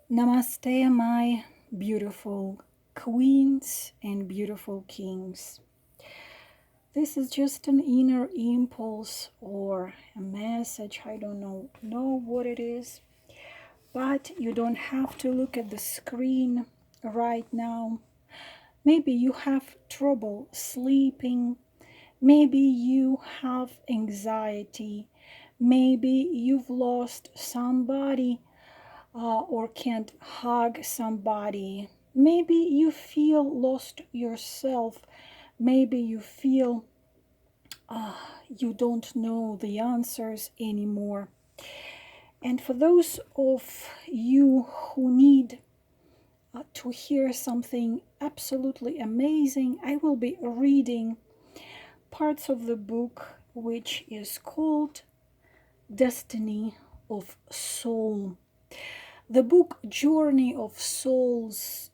Namaste, my beautiful queens and beautiful kings. This is just an inner impulse or a message. I don't know what it is, but you don't have to look at the screen right now. Maybe you have trouble sleeping. Maybe you have anxiety. Maybe you've lost somebody or can't hug somebody. Maybe you feel lost yourself. Maybe you feel you don't know the answers anymore. And for those of you who need to hear something absolutely amazing, I will be reading parts of the book which is called Destiny of Soul. The book Journey of Souls,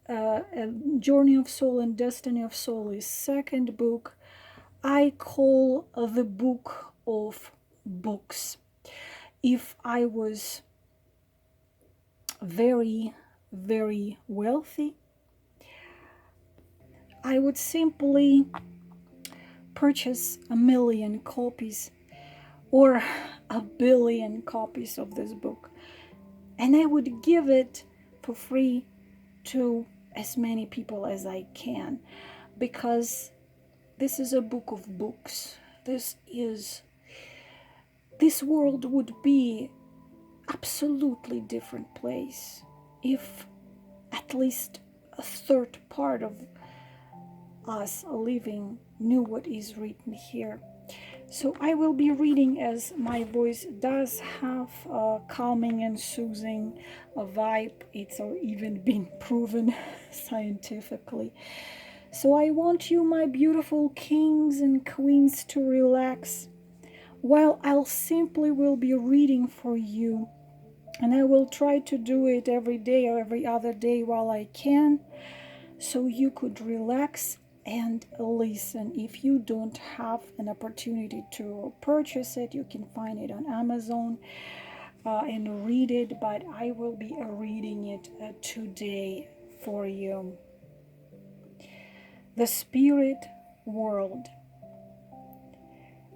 Journey of Soul and Destiny of Soul is second book. I call the book of books. If I was very, very wealthy, I would simply purchase 1,000,000 copies or 1,000,000,000 copies of this book, and I would give it for free to as many people as I can, because this is a book of books. This world would be absolutely different place if at least a third part of us living knew what is written here. So I will be reading, as my voice does have a calming and soothing vibe. It's even been proven scientifically. So I want you, my beautiful kings and queens, to relax while I'll simply will be reading for you. And I will try to do it every day or every other day while I can, so you could relax and listen. If you don't have an opportunity to purchase it, you can find it on Amazon and read it, but I will be reading it today for you. The spirit world.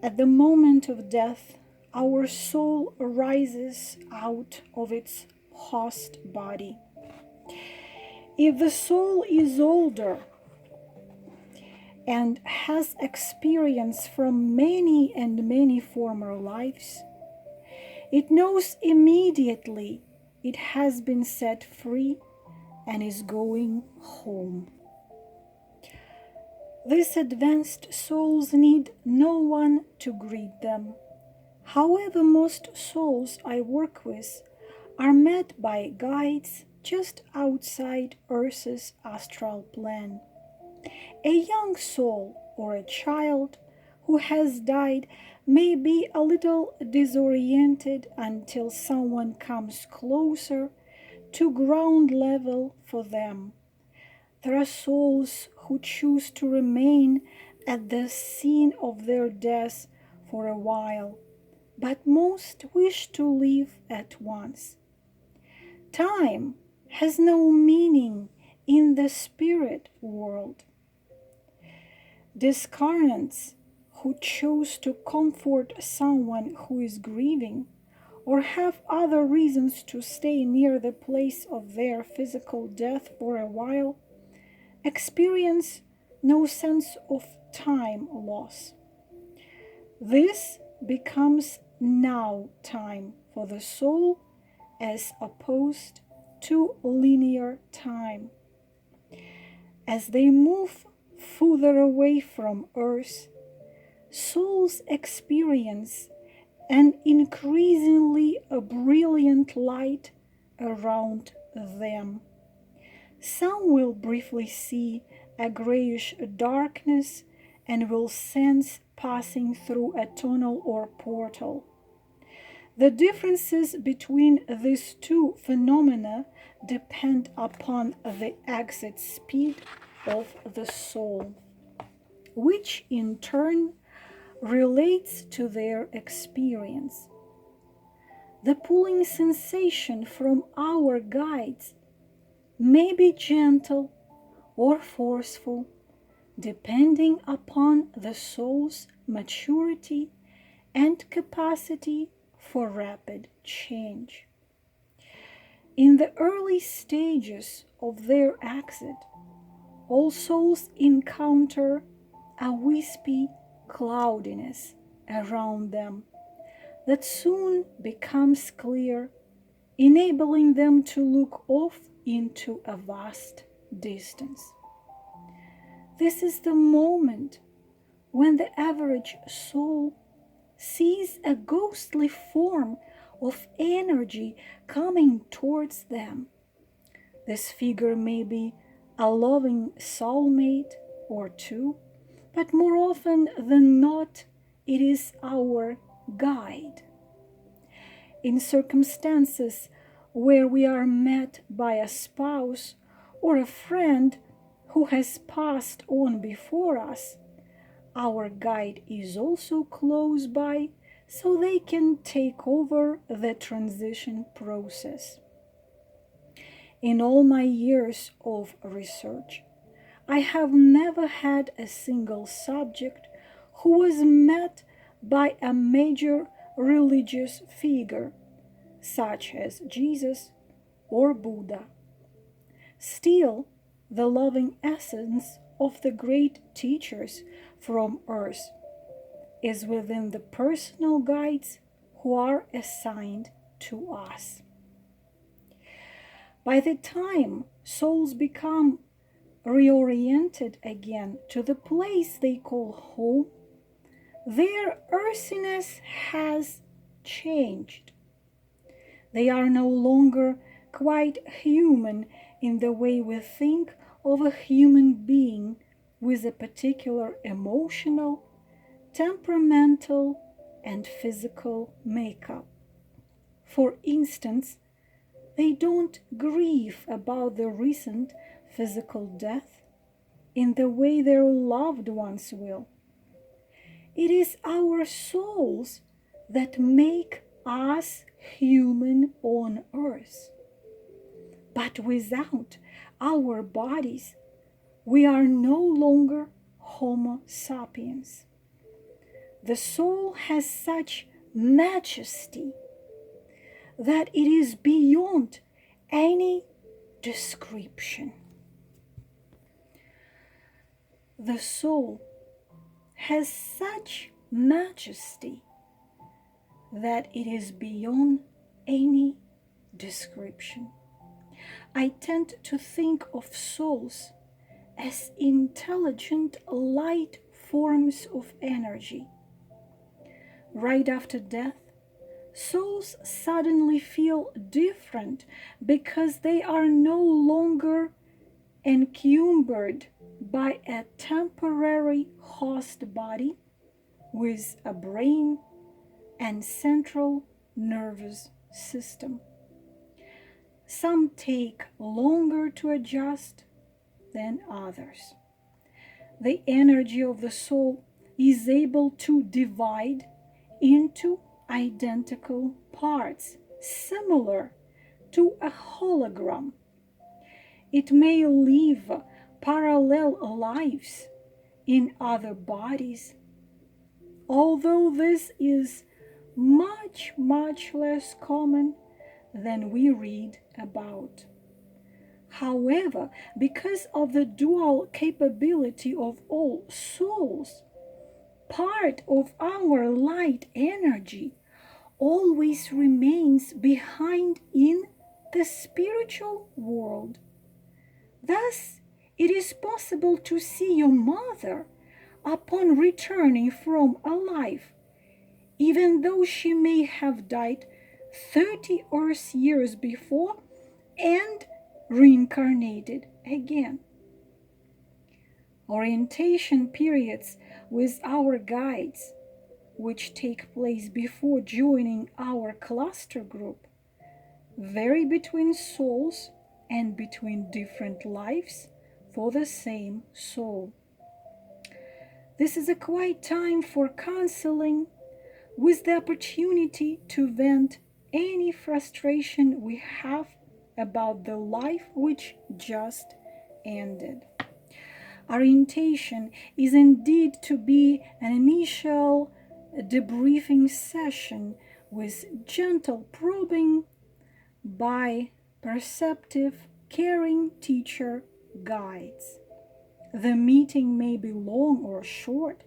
At the moment of death, our soul arises out of its host body. If the soul is older and has experience from many and many former lives, it knows immediately it has been set free and is going home. These advanced souls need no one to greet them. However, most souls I work with are met by guides just outside Earth's astral plane. A young soul or a child who has died may be a little disoriented until someone comes closer to ground level for them. There are souls who choose to remain at the scene of their death for a while, but most wish to leave at once. Time has no meaning in the spirit world. Discarnates who choose to comfort someone who is grieving or have other reasons to stay near the place of their physical death for a while experience no sense of time loss. This becomes now time for the soul as opposed to linear time. As they move further away from Earth, souls experience an increasingly brilliant light around them. Some will briefly see a grayish darkness and will sense passing through a tunnel or portal. The differences between these two phenomena depend upon the exit speed of the soul, which in turn relates to their experience. The pulling sensation from our guides may be gentle or forceful, depending upon the soul's maturity and capacity for rapid change. In the early stages of their exit, all souls encounter a wispy cloudiness around them that soon becomes clear, enabling them to look off into a vast distance. This is the moment when the average soul sees a ghostly form of energy coming towards them. This figure may be a loving soulmate or two, but more often than not, it is our guide. In circumstances where we are met by a spouse or a friend who has passed on before us, our guide is also close by, so they can take over the transition process. In all my years of research, I have never had a single subject who was met by a major religious figure, such as Jesus or Buddha. Still, the loving essence of the great teachers from earth is within the personal guides who are assigned to us. By the time souls become reoriented again to the place they call home, their earthiness has changed. They are no longer quite human in the way we think of a human being with a particular emotional, temperamental, and physical makeup. For instance, they don't grieve about the recent physical death in the way their loved ones will. It is our souls that make us human on earth. But without our bodies, we are no longer Homo sapiens. The soul has such majesty that it is beyond any description. The soul has such majesty that it is beyond any description. I tend to think of souls as intelligent light forms of energy. Right after death, souls suddenly feel different because they are no longer encumbered by a temporary host body with a brain and central nervous system. Some take longer to adjust than others. The energy of the soul is able to divide into identical parts, similar to a hologram. It may live parallel lives in other bodies, although this is much, much less common than we read about. However, because of the dual capability of all souls, part of our light energy always remains behind in the spiritual world. Thus, it is possible to see your mother upon returning from a life, even though she may have died 30 Earth years before and reincarnated again. Orientation periods with our guides, which take place before joining our cluster group, vary between souls and between different lives for the same soul. This is a quiet time for counseling, with the opportunity to vent any frustration we have about the life which just ended. Orientation is indeed to be an initial debriefing session with gentle probing by perceptive, caring teacher guides. The meeting may be long or short,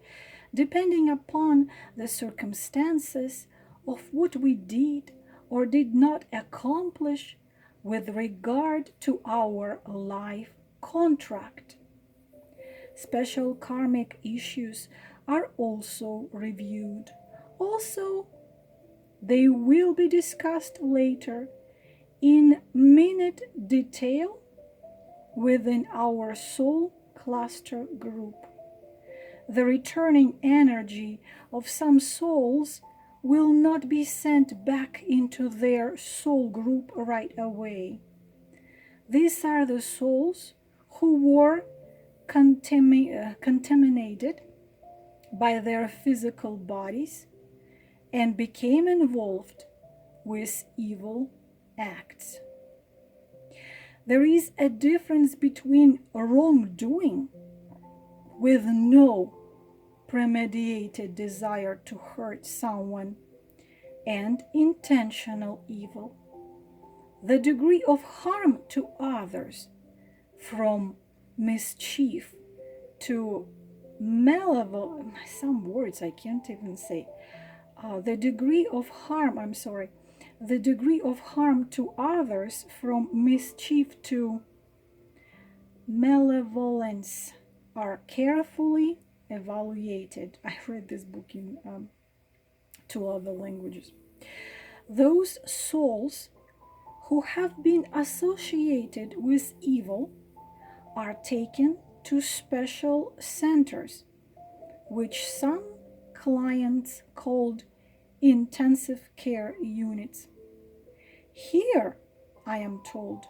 depending upon the circumstances of what we did or did not accomplish with regard to our life contract. Special karmic issues are also reviewed. Also, they will be discussed later in minute detail within our soul cluster group. The returning energy of some souls will not be sent back into their soul group right away. These are the souls who were contaminated by their physical bodies and became involved with evil acts. There is a difference between wrongdoing with no premeditated desire to hurt someone and intentional evil. The degree of harm to others, from mischief to malevolence, some words I can't even say, the degree of harm to others, from mischief to malevolence, are carefully evaluated. I read this book in 2 other languages. Those souls who have been associated with evil are taken to special centers, which some clients called intensive care units. Here, I am told,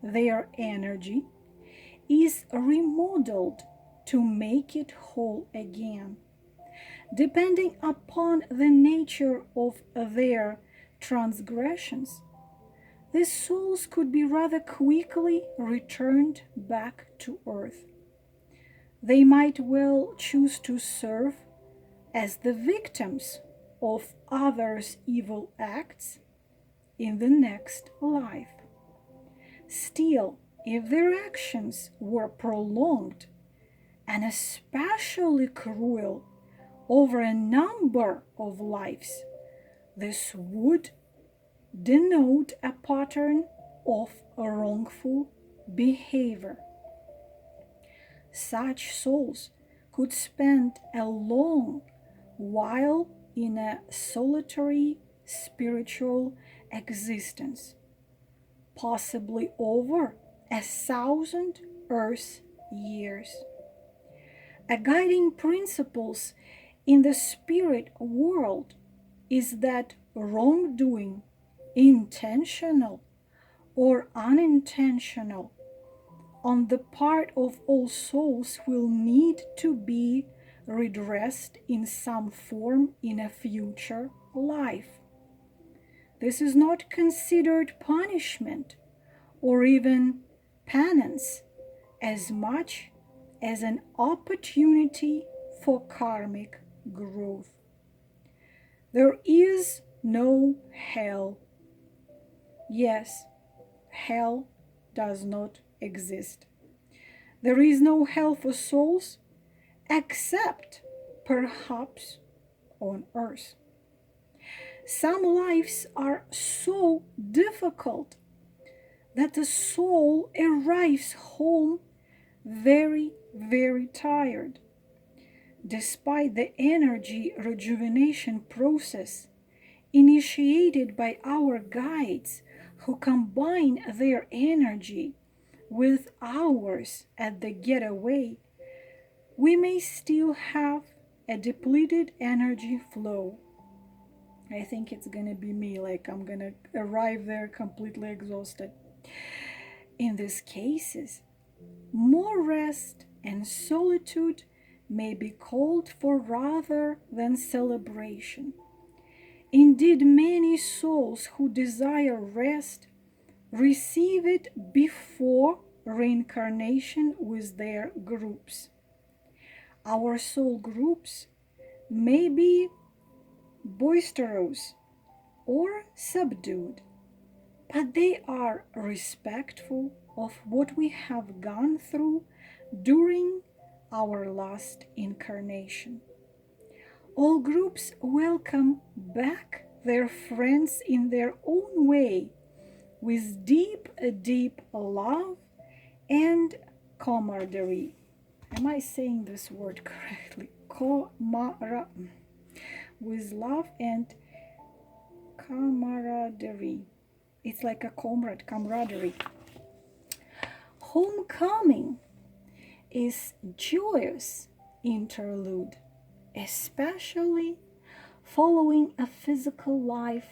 their energy is remodeled to make it whole again. Depending upon the nature of their transgressions, these souls could be rather quickly returned back to earth. They might well choose to serve as the victims of others' evil acts in the next life. Still, if their actions were prolonged and especially cruel over a number of lives, this would denote a pattern of wrongful behavior. Such souls could spend a long while in a solitary spiritual existence, possibly over 1,000 Earth years. A guiding principle in the spirit world is that wrongdoing, intentional or unintentional, on the part of all souls will need to be redressed in some form in a future life. This is not considered punishment or even penance as much as an opportunity for karmic growth. There is no hell. Yes, hell does not exist. There is no hell for souls except perhaps on earth. Some lives are so difficult that the soul arrives home very, very tired. Despite the energy rejuvenation process initiated by our guides, who combine their energy with ours at the getaway, we may still have a depleted energy flow. I think it's gonna be me, like I'm gonna arrive there completely exhausted. In these cases, more rest and solitude may be called for rather than celebration. Indeed, many souls who desire rest receive it before reincarnation with their groups. Our soul groups may be boisterous or subdued, but they are respectful of what we have gone through during our last incarnation. All groups welcome back their friends in their own way with deep, deep love and camaraderie. Am I saying this word correctly? With love and camaraderie. It's like a camaraderie. Homecoming is joyous interlude, especially following a physical life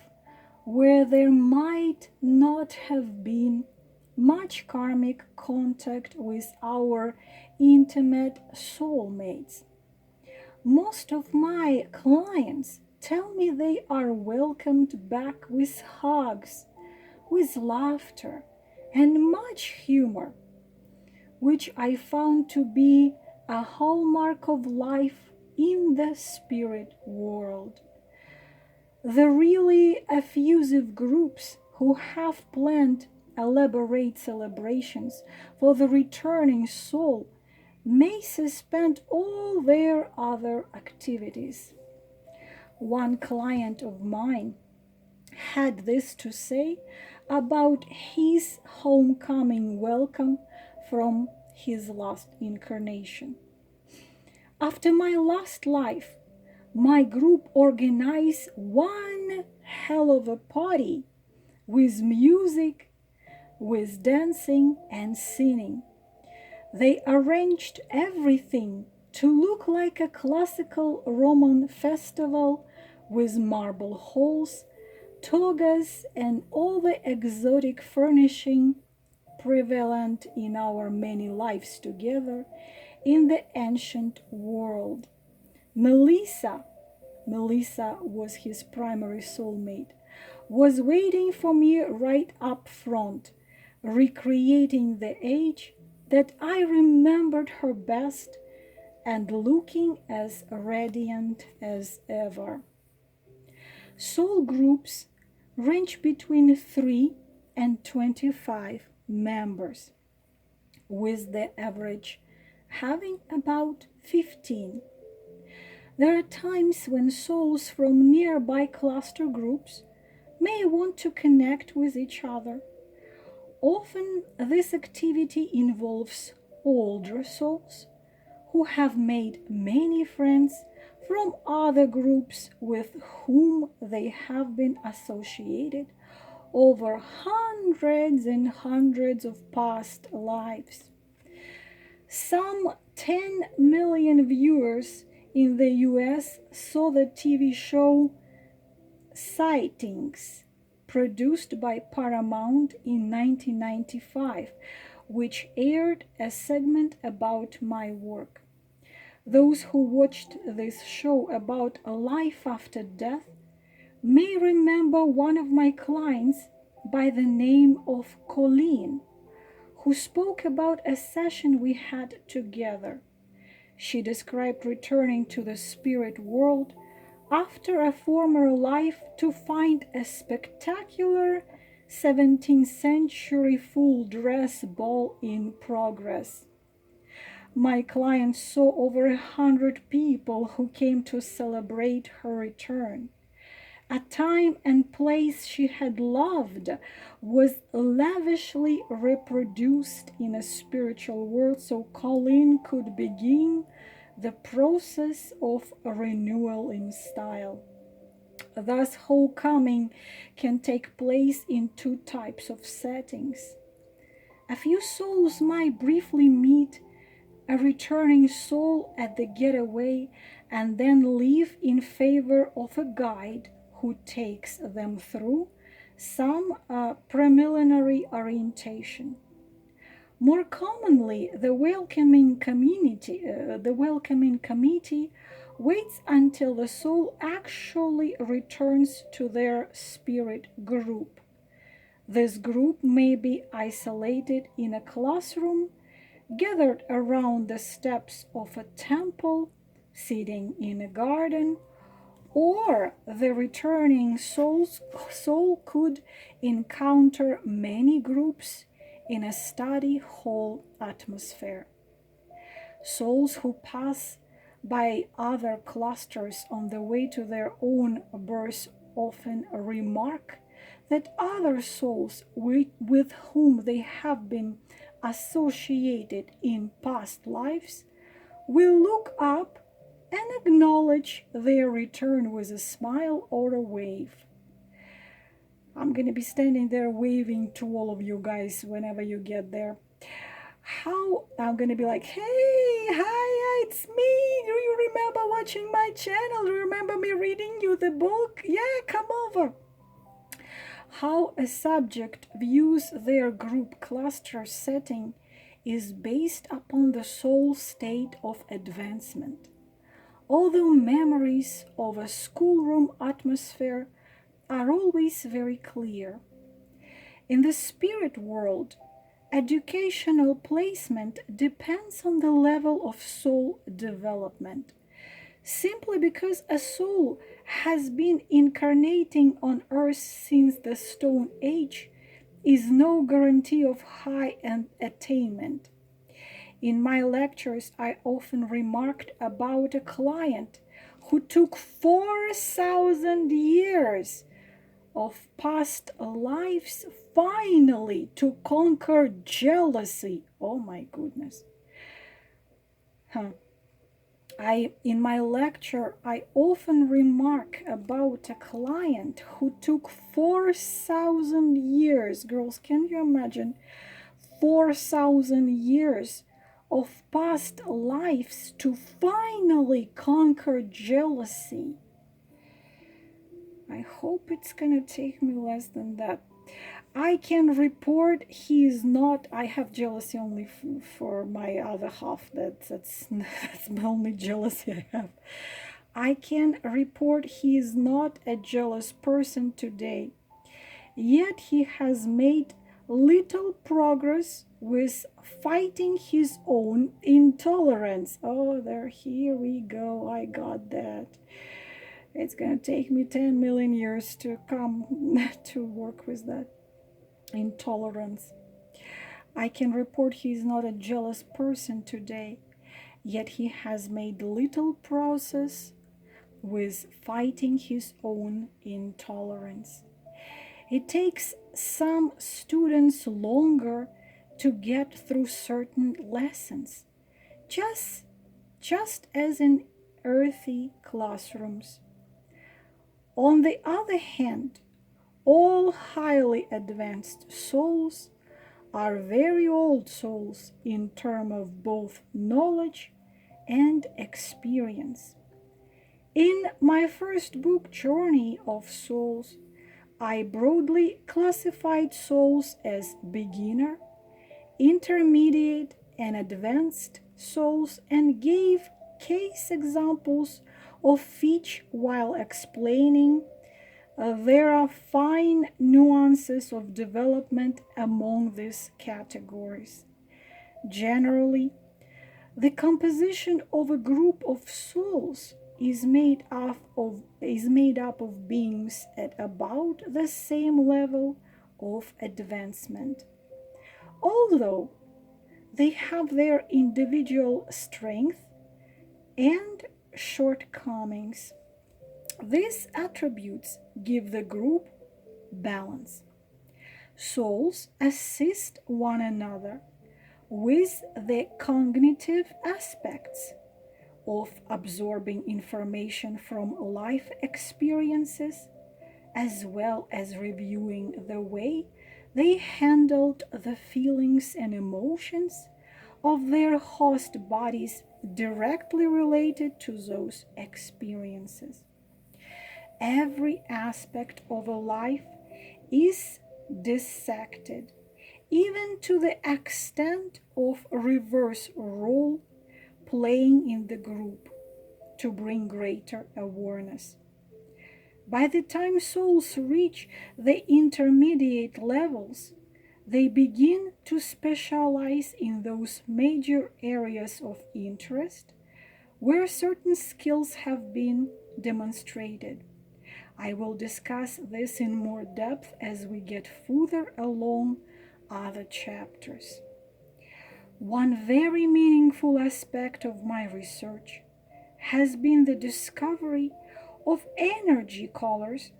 where there might not have been much karmic contact with our intimate soulmates. Most of my clients tell me they are welcomed back with hugs, with laughter, and much humor, which I found to be a hallmark of life in the spirit world. The really effusive groups who have planned elaborate celebrations for the returning soul may suspend all their other activities. One client of mine had this to say about his homecoming welcome from his last incarnation. After my last life, my group organized one hell of a party with music, with dancing and singing. They arranged everything to look like a classical Roman festival with marble halls, togas, and all the exotic furnishing prevalent in our many lives together in the ancient world. Melissa was his primary soulmate, was waiting for me right up front, recreating the age that I remembered her best and looking as radiant as ever. Soul groups range between 3 and 25 members, with the average having about 15. There are times when souls from nearby cluster groups may want to connect with each other. Often this activity involves older souls who have made many friends from other groups with whom they have been associated over hundreds and hundreds of past lives. Some 10 million viewers in the US saw the TV show Sightings, produced by Paramount in 1995, which aired a segment about my work. Those who watched this show about a life after death may remember one of my clients by the name of Colleen, who spoke about a session we had together. She described returning to the spirit world after a former life to find a spectacular 17th century full dress ball in progress. My client saw over 100 people who came to celebrate her return. A time and place she had loved was lavishly reproduced in a spiritual world so Colleen could begin the process of renewal in style. Thus, homecoming can take place in two types of settings. A few souls might briefly meet a returning soul at the getaway and then leave in favor of a guide who takes them through some preliminary orientation. More commonly, the welcoming committee waits until the soul actually returns to their spirit group. This group may be isolated in a classroom, gathered around the steps of a temple, sitting in a garden, or the returning soul could encounter many groups in a study hall atmosphere. Souls who pass by other clusters on the way to their own birth often remark that other souls with whom they have been associated in past lives will look up and acknowledge their return with a smile or a wave. I'm going to be standing there waving to all of you guys whenever you get there. How I'm going to be like, hey, hi, it's me. Do you remember watching my channel? Do you remember me reading you the book? Yeah, come over. How a subject views their group cluster setting is based upon the soul state of advancement. Although memories of a schoolroom atmosphere are always very clear, in the spirit world, educational placement depends on the level of soul development. Simply because a soul has been incarnating on earth since the Stone Age is no guarantee of high attainment. In my lectures, I often remarked about a client who took 4,000 years of past lives finally to conquer jealousy. Oh my goodness. In my lecture, I often remark about a client who took 4,000 years. Girls, can you imagine? 4,000 years of past lives to finally conquer jealousy. I hope it's gonna take me less than that. I can report he is not. I have jealousy only for my other half. That's the only jealousy I have. I can report he is not a jealous person today. Yet he has made little progress with fighting his own intolerance. Oh, here we go. I got that. It's gonna take me 10 million years to come to work with that intolerance. I can report he is not a jealous person today, yet he has made little progress with fighting his own intolerance. It takes some students longer to get through certain lessons, just as in earthy classrooms. On the other hand, all highly advanced souls are very old souls in terms of both knowledge and experience. In my first book, Journey of Souls, I broadly classified souls as beginner, intermediate, and advanced souls and gave case examples of each while explaining there are fine nuances of development among these categories. Generally, the composition of a group of souls is made up of beings at about the same level of advancement. Although they have their individual strength and shortcomings, these attributes give the group balance. Souls assist one another with the cognitive aspects of absorbing information from life experiences, as well as reviewing the way they handled the feelings and emotions of their host bodies directly related to those experiences. Every aspect of a life is dissected, even to the extent of reverse role playing in the group to bring greater awareness. By the time souls reach the intermediate levels, they begin to specialize in those major areas of interest where certain skills have been demonstrated. I will discuss this in more depth as we get further along other chapters. One very meaningful aspect of my research has been the discovery of energy colors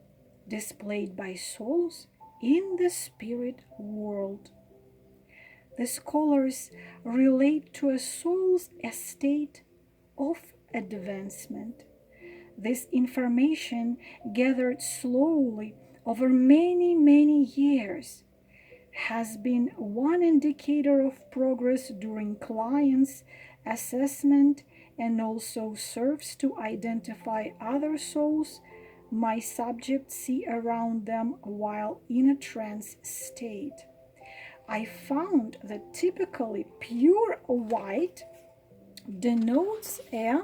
displayed by souls in the spirit world. These colors relate to a soul's state of advancement. This information, gathered slowly over many years, has been one indicator of progress during clients' assessment and also serves to identify other souls my subjects see around them while in a trance state. I found that typically pure white denotes a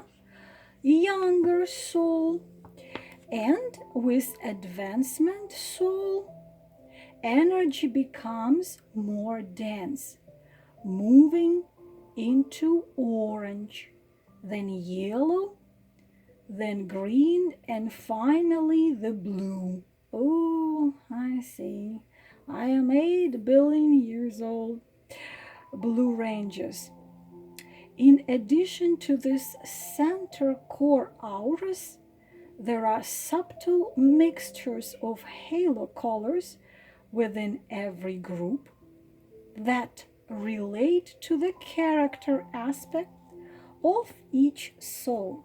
younger soul, and with advancement soul, energy becomes more dense, moving into orange, then yellow, then green, and finally the blue. Oh, I see. I am 8 billion years old. Blue ranges. In addition to this center core auras, there are subtle mixtures of halo colors within every group that relate to the character aspect of each soul.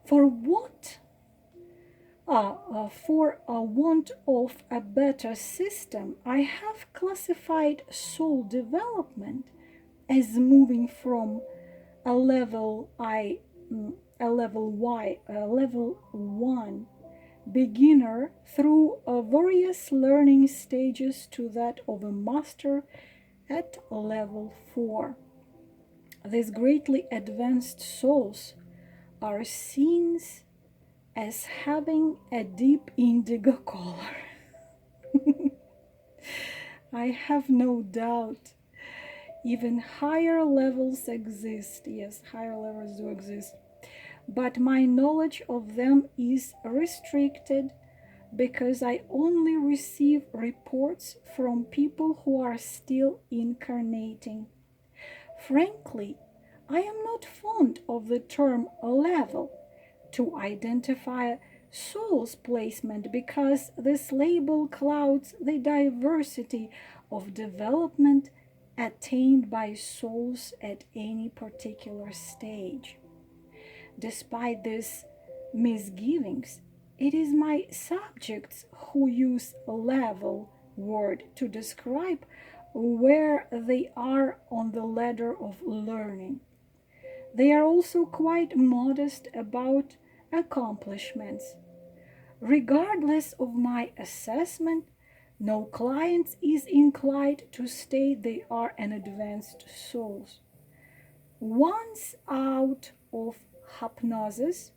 For a want of a better system, I have classified soul development as moving from a level level 1 beginner through various learning stages to that of a master at level 4. These greatly advanced souls are seen as having a deep indigo color. I have no doubt even higher levels exist. Yes, higher levels do exist. But my knowledge of them is restricted because I only receive reports from people who are still incarnating. Frankly, I am not fond of the term level to identify soul's placement because this label clouds the diversity of development attained by souls at any particular stage. Despite these misgivings, it is my subjects who use level word to describe where they are on the ladder of learning. They are also quite modest about accomplishments. Regardless of my assessment, no client is inclined to state they are an advanced soul. Once out of hypnosis,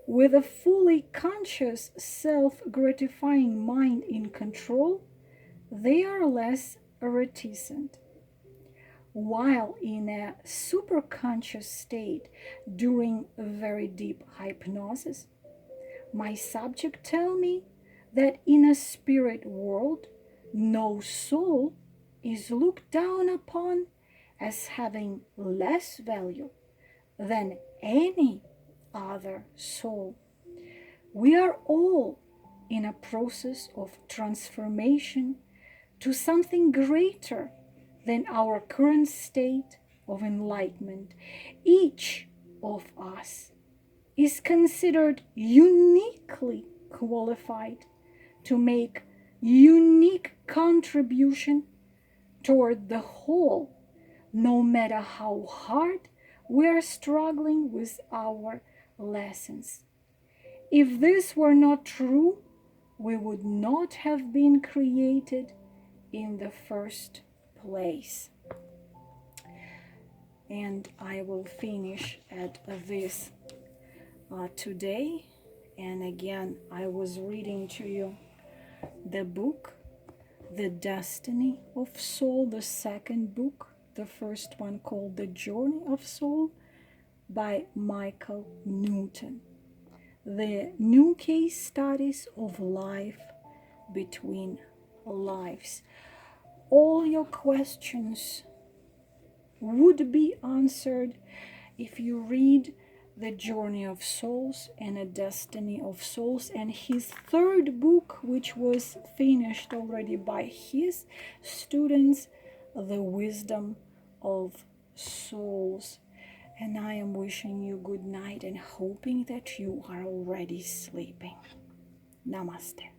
with a fully conscious, self-gratifying mind in control, they are less reticent. While in a superconscious state during very deep hypnosis, my subject tell me that in a spirit world, no soul is looked down upon as having less value than any other soul. We are all in a process of transformation to something greater than our current state of enlightenment. Each of us is considered uniquely qualified to make unique contribution toward the whole, no matter how hard we are struggling with our lessons. If this were not true, we would not have been created in the first place. And I will finish at this today. And again, I was reading to you the book, The Destiny of Soul, the second book, the first one called The Journey of Soul by Michael Newton. The new case studies of life between lives. All your questions would be answered if you read The Journey of Souls and A Destiny of Souls, and his third book, which was finished already by his students, The Wisdom of Souls. And I am wishing you good night and hoping that you are already sleeping. Namaste.